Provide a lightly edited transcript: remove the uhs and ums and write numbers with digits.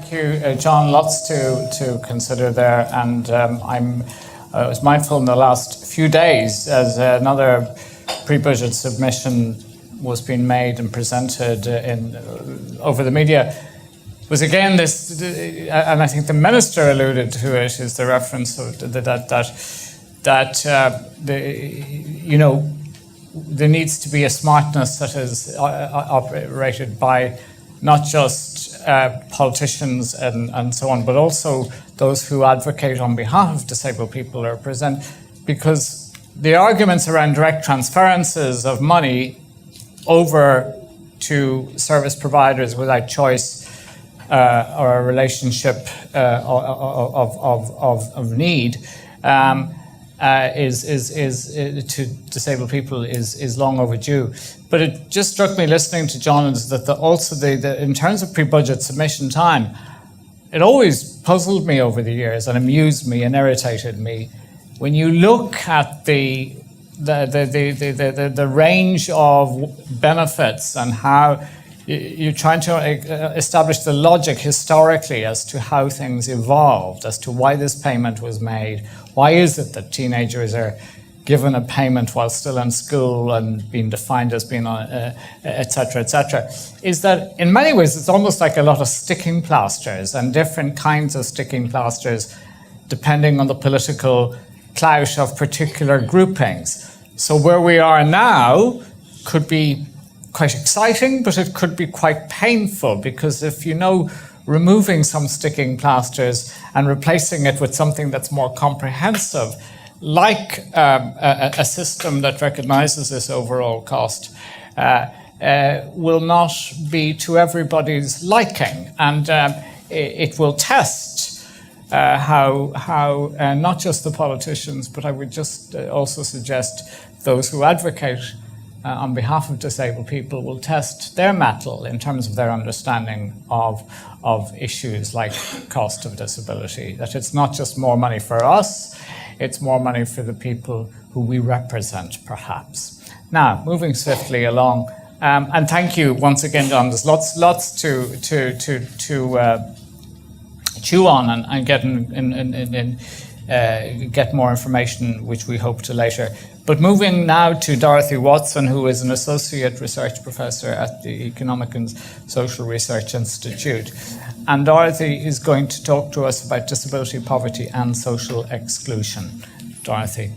Thank you, John. Lots to consider there, and I was mindful in the last few days as another pre-budget submission was being made and presented over the media. Was again this, and I think the minister alluded to it, is the reference of there needs to be a smartness that is operated by not just politicians and so on, but also those who advocate on behalf of disabled people are present, because the arguments around direct transferences of money over to service providers without choice or a relationship of need to disabled people is long overdue. But it just struck me listening to John is that in terms of pre-budget submission time, it always puzzled me over the years and amused me and irritated me when you look at the range of benefits and how you're trying to establish the logic historically as to how things evolved, as to why this payment was made. Why is it that teenagers are given a payment while still in school and being defined as being on, et cetera, is that in many ways it's almost like a lot of sticking plasters and different kinds of sticking plasters depending on the political clout of particular groupings. So where we are now could be quite exciting, but it could be quite painful, because if removing some sticking plasters and replacing it with something that's more comprehensive, like a system that recognizes this overall cost, will not be to everybody's liking, and it will test how not just the politicians, but I would just also suggest those who advocate on behalf of disabled people will test their mettle in terms of their understanding of issues like cost of disability, that it's not just more money for us, it's more money for the people who we represent, perhaps. Now, moving swiftly along, and thank you once again, John. There's lots to chew on and get more information, which we hope to later. But moving now to Dorothy Watson, who is an Associate Research Professor at the Economic and Social Research Institute. And Dorothy is going to talk to us about disability, poverty and social exclusion. Dorothy.